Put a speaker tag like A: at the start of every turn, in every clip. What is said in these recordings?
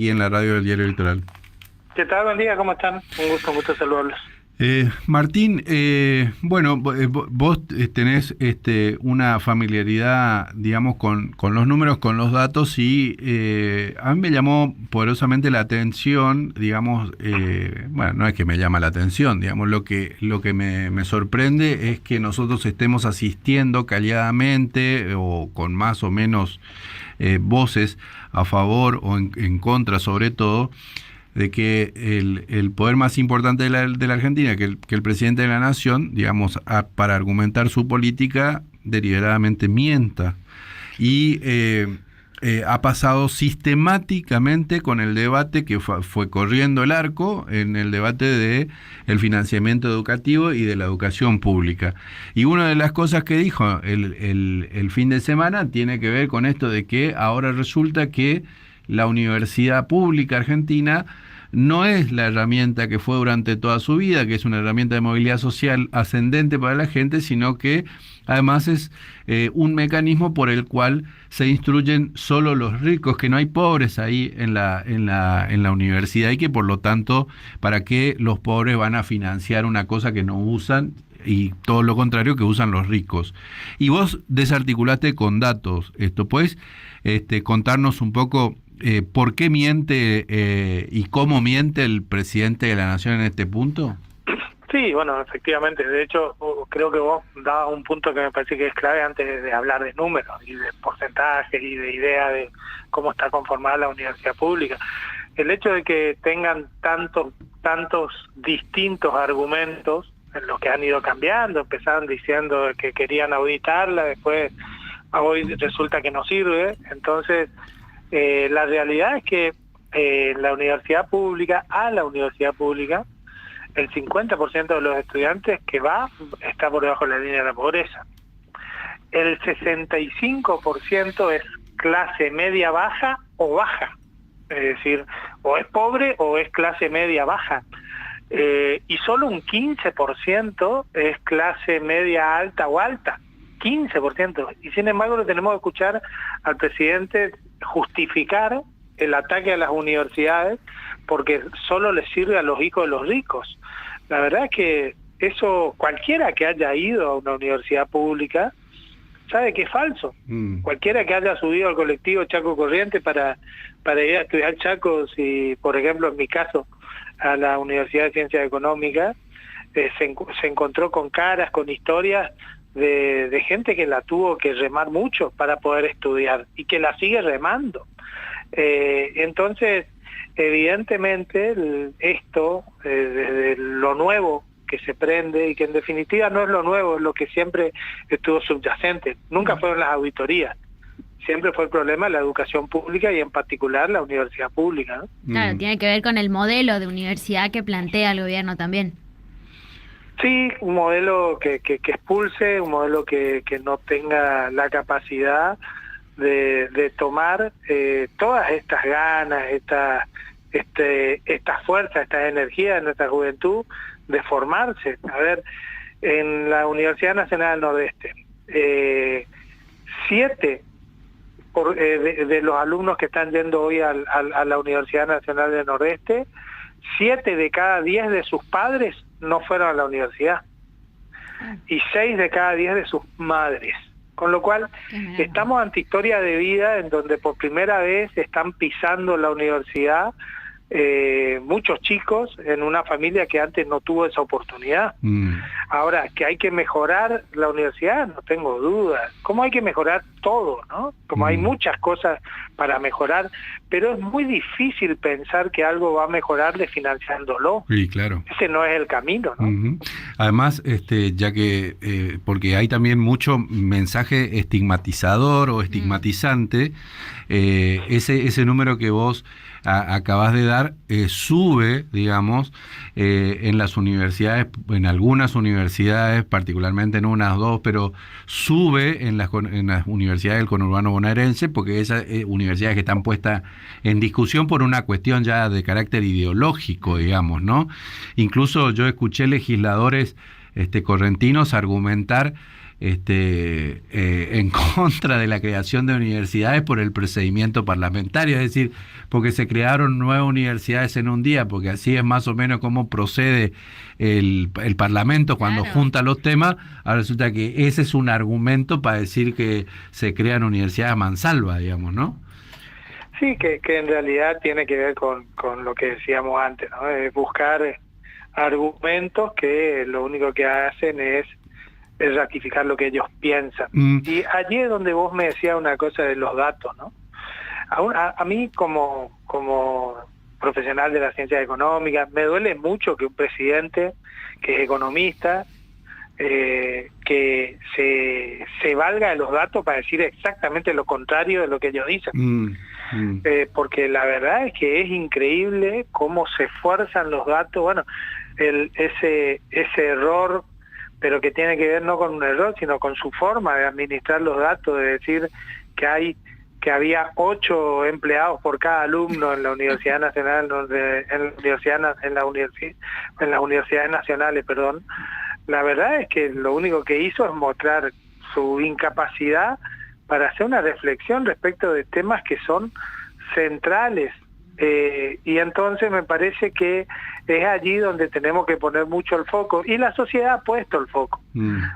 A: aquí en la radio del Diario Litoral.
B: ¿Qué tal? Buen día, ¿cómo están? Un gusto saludarlos.
A: Martín, bueno, vos tenés una familiaridad, digamos, con los números, con los datos, y a mí me llamó poderosamente la atención, digamos, bueno, no es que me llama la atención, digamos, lo que me sorprende es que nosotros estemos asistiendo calladamente o con más o menos voces a favor o en contra, sobre todo, de que el poder más importante de la Argentina, que el presidente de la Nación, digamos, para argumentar su política, deliberadamente mienta. Y ha pasado sistemáticamente con el debate que fue corriendo el arco, en el debate de el financiamiento educativo y de la educación pública. Y una de las cosas que dijo el fin de semana tiene que ver con esto de que ahora resulta que la universidad pública argentina no es la herramienta que fue durante toda su vida, que es una herramienta de movilidad social ascendente para la gente, sino que además es un mecanismo por el cual se instruyen solo los ricos, que no hay pobres ahí en la universidad, y que por lo tanto, ¿para qué los pobres van a financiar una cosa que no usan? Y todo lo contrario que usan los ricos. Y vos desarticulaste con datos esto. ¿Puedes contarnos un poco por qué miente y cómo miente el presidente de la Nación en este punto?
B: Sí, bueno, efectivamente. De hecho, creo que vos dabas un punto que me parece que es clave antes de hablar de números y de porcentajes y de idea de cómo está conformada la universidad pública. El hecho de que tengan tantos distintos argumentos en los que han ido cambiando, empezaron diciendo que querían auditarla, después hoy resulta que no sirve. Entonces, la realidad es que la universidad pública, el 50% de los estudiantes que va está por debajo de la línea de la pobreza. El 65% es clase media baja o baja, es decir, o es pobre o es clase media baja. Y solo un 15% es clase media alta o alta, 15%. Y sin embargo lo tenemos que escuchar al presidente justificar el ataque a las universidades porque solo les sirve a los hijos de los ricos. La verdad es que eso, cualquiera que haya ido a una universidad pública sabe que es falso. Cualquiera que haya subido al colectivo Chaco Corrientes para ir a estudiar Chaco, si por ejemplo en mi caso a la Universidad de Ciencias Económicas, se encontró con caras, con historias de gente que la tuvo que remar mucho para poder estudiar y que la sigue remando. Entonces, evidentemente, esto, desde lo nuevo que se prende, y que en definitiva no es lo nuevo, es lo que siempre estuvo subyacente, nunca fueron las auditorías. Siempre fue el problema de la educación pública y en particular la universidad pública, ¿no?
C: Claro, tiene que ver con el modelo de universidad que plantea el gobierno también.
B: Sí, un modelo que expulse, un modelo que no tenga la capacidad de tomar todas estas ganas, estas fuerzas, estas energías de nuestra juventud de formarse. A ver, en la Universidad Nacional del Nordeste, 7 de los alumnos que están yendo hoy a la Universidad Nacional del Nordeste, 7 de cada 10 de sus padres no fueron a la universidad, y 6 de cada 10 de sus madres. Con lo cual, estamos ante historia de vida en donde por primera vez están pisando la universidad muchos chicos en una familia que antes no tuvo esa oportunidad. Ahora, que hay que mejorar la universidad, no tengo dudas. Como hay que mejorar todo, ¿no? Como hay muchas cosas para mejorar, pero es muy difícil pensar que algo va a mejorar desfinanciándolo.
A: Sí, claro.
B: Ese no es el camino, ¿no?
A: Además, ya que, porque hay también mucho mensaje estigmatizador o estigmatizante, ese número que vos acabas de dar sube, digamos, en las universidades, en algunas universidades, particularmente en unas dos, pero sube en las universidades del conurbano bonaerense, porque esas universidades que están puestas en discusión por una cuestión ya de carácter ideológico, digamos, ¿no? Incluso yo escuché legisladores correntinos argumentar en contra de la creación de universidades por el procedimiento parlamentario, es decir, porque se crearon 9 universidades en un día, porque así es más o menos cómo procede el Parlamento cuando junta los temas. Ahora resulta que ese es un argumento para decir que se crean universidades a mansalva, digamos, ¿no?
B: Sí, que en realidad tiene que ver con lo que decíamos antes, ¿no? Buscar argumentos que lo único que hacen es ratificar lo que ellos piensan. Y allí es donde vos me decías una cosa de los datos, ¿no? A mí como profesional de las ciencias económicas me duele mucho que un presidente que es economista que se valga de los datos para decir exactamente lo contrario de lo que ellos dicen. Porque la verdad es que es increíble cómo se esfuerzan los datos. Bueno, ese error, pero que tiene que ver no con un error, sino con su forma de administrar los datos, de decir que había 8 empleados por cada alumno en la Universidad Nacional, en las universidades nacionales, perdón. La verdad es que lo único que hizo es mostrar su incapacidad para hacer una reflexión respecto de temas que son centrales. Y entonces me parece que es allí donde tenemos que poner mucho el foco, y la sociedad ha puesto el foco.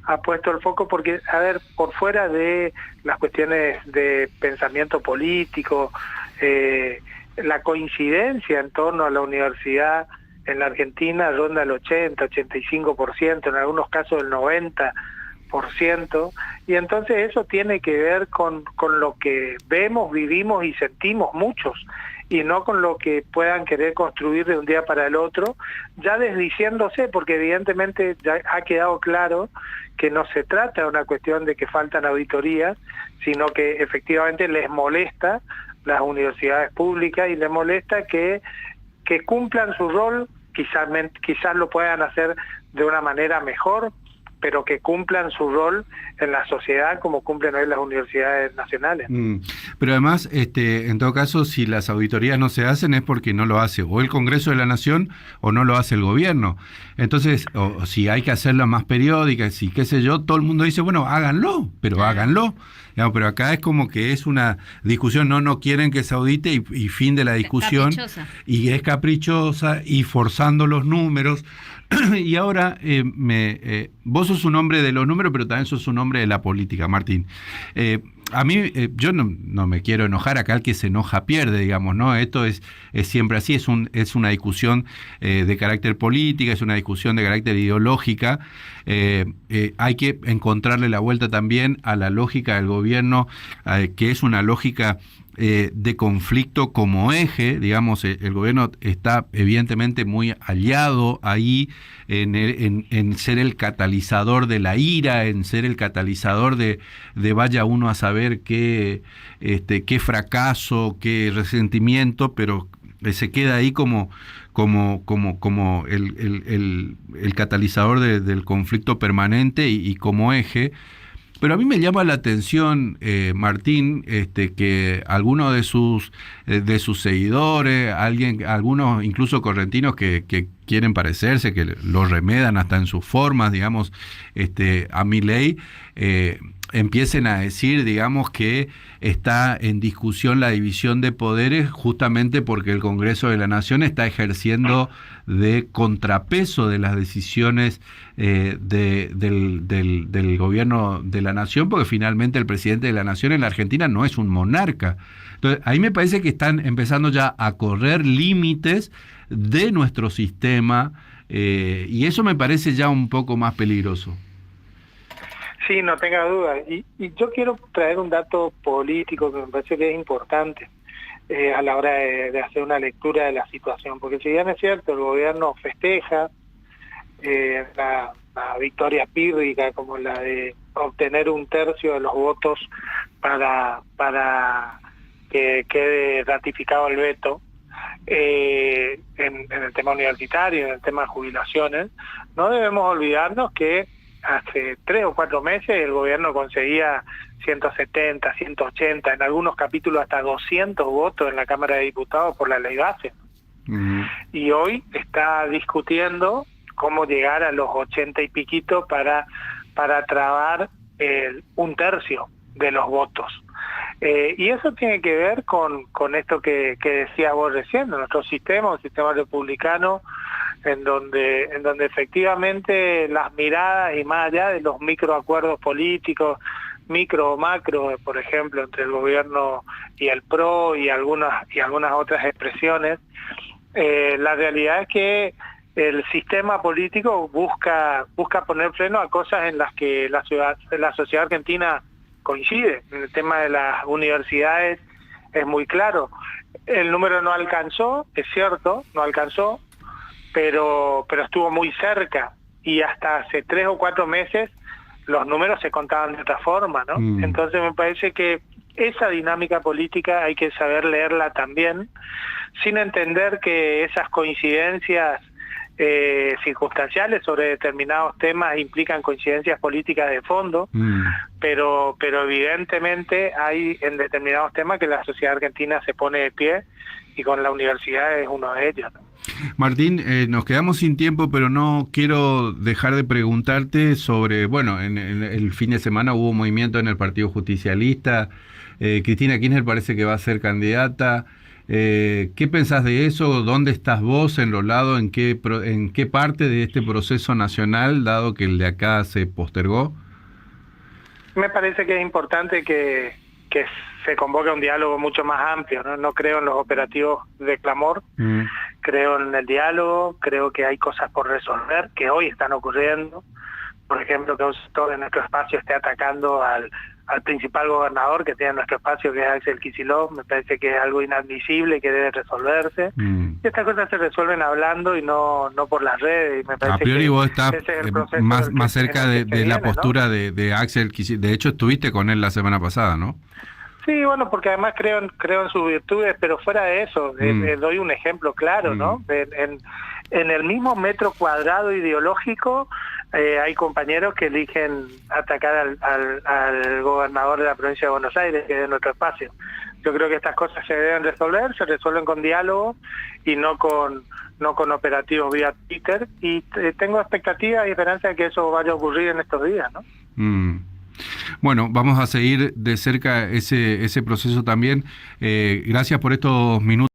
B: Ha puesto el foco porque, a ver, por fuera de las cuestiones de pensamiento político, la coincidencia en torno a la universidad en la Argentina ronda el 80-85%, en algunos casos el 90%, y entonces eso tiene que ver con lo que vemos, vivimos y sentimos muchos, y no con lo que puedan querer construir de un día para el otro, ya desdiciéndose, porque evidentemente ya ha quedado claro que no se trata de una cuestión de que faltan auditorías, sino que efectivamente les molesta las universidades públicas y les molesta que cumplan su rol, quizás lo puedan hacer de una manera mejor, pero que cumplan su rol en la sociedad como cumplen hoy las universidades nacionales.
A: Pero además, en todo caso, si las auditorías no se hacen es porque no lo hace o el Congreso de la Nación o no lo hace el gobierno. Entonces, o si hay que hacerlas más periódicas y qué sé yo, todo el mundo dice, bueno, háganlo, pero háganlo. Digamos, pero acá es como que es una discusión, no quieren que se audite y fin de la discusión. Y es caprichosa y forzando los números. Y ahora, vos sos un hombre de los números, pero también sos un hombre de la política, Martín. A mí, yo no me quiero enojar, acá el que se enoja pierde, digamos, ¿no? Esto es siempre así, es una discusión de carácter política, es una discusión de carácter ideológica. Hay que encontrarle la vuelta también a la lógica del gobierno, que es una lógica de conflicto como eje. Digamos, el gobierno está evidentemente muy aliado ahí en ser el catalizador de la ira, en ser el catalizador de vaya uno a saber qué fracaso, qué resentimiento, pero se queda ahí como el catalizador del conflicto permanente y como eje. Pero a mí me llama la atención, Martín, que algunos de sus seguidores, algunos incluso correntinos que quieren parecerse, que lo remedan hasta en sus formas, digamos, a Milei, empiecen a decir, digamos, que está en discusión la división de poderes justamente porque el Congreso de la Nación está ejerciendo de contrapeso de las decisiones del gobierno de la Nación, porque finalmente el presidente de la Nación en la Argentina no es un monarca. Entonces, ahí me parece que están empezando ya a correr límites de nuestro sistema, y eso me parece ya un poco más peligroso.
B: Sí, no tenga duda. Y yo quiero traer un dato político que me parece que es importante a la hora de hacer una lectura de la situación, porque si bien es cierto, el gobierno festeja la victoria pírrica como la de obtener 1/3 de los votos para que quede ratificado el veto en el tema universitario, en el tema de jubilaciones, no debemos olvidarnos que hace 3 o 4 meses el gobierno conseguía 170, 180, en algunos capítulos hasta 200 votos en la Cámara de Diputados por la ley base. Y hoy está discutiendo cómo llegar a los 80 y piquito para trabar un tercio de los votos. Y eso tiene que ver con esto que decía vos recién, nuestro sistema, un sistema republicano, en donde efectivamente las miradas, y más allá de los microacuerdos políticos, micro o macro, por ejemplo, entre el gobierno y el PRO y algunas otras expresiones, la realidad es que el sistema político busca poner freno a cosas en las que la sociedad argentina coincide. En el tema de las universidades es muy claro. El número no alcanzó, es cierto, no alcanzó, pero estuvo muy cerca, y hasta hace 3 o 4 meses los números se contaban de otra forma, ¿no? Entonces me parece que esa dinámica política hay que saber leerla también, sin entender que esas coincidencias circunstanciales sobre determinados temas implican coincidencias políticas de fondo, pero evidentemente hay en determinados temas que la sociedad argentina se pone de pie, y con la universidad es uno de ellos, ¿no?
A: Martín, nos quedamos sin tiempo, pero no quiero dejar de preguntarte sobre, bueno, en el fin de semana hubo movimiento en el Partido Justicialista, Cristina Kirchner parece que va a ser candidata. ¿Qué pensás de eso? ¿Dónde estás vos en los lados? ¿En qué parte de este proceso nacional, dado que el de acá se postergó?
B: Me parece que es importante que se convoque un diálogo mucho más amplio, ¿no? No creo en los operativos de clamor, creo en el diálogo, creo que hay cosas por resolver que hoy están ocurriendo. Por ejemplo, que un sector de nuestro espacio esté atacando al principal gobernador que tiene nuestro espacio, que es Axel Kicillof, me parece que es algo inadmisible y que debe resolverse. Y estas cosas se resuelven hablando y no por las redes. Y me parece
A: a priori
B: que
A: vos estás más cerca de
B: viene,
A: la postura, ¿no?, de Axel Kicillof. De hecho, estuviste con él la semana pasada, ¿no?
B: Sí, bueno, porque además creo en sus virtudes, pero fuera de eso, doy un ejemplo claro, ¿no? En el mismo metro cuadrado ideológico hay compañeros que eligen atacar al gobernador de la provincia de Buenos Aires, que es de nuestro espacio. Yo creo que estas cosas se deben resolver, se resuelven con diálogo y no con operativos vía Twitter, y tengo expectativas y esperanza de que eso vaya a ocurrir en estos días, ¿no?
A: Bueno, vamos a seguir de cerca ese proceso también. Gracias por estos minutos.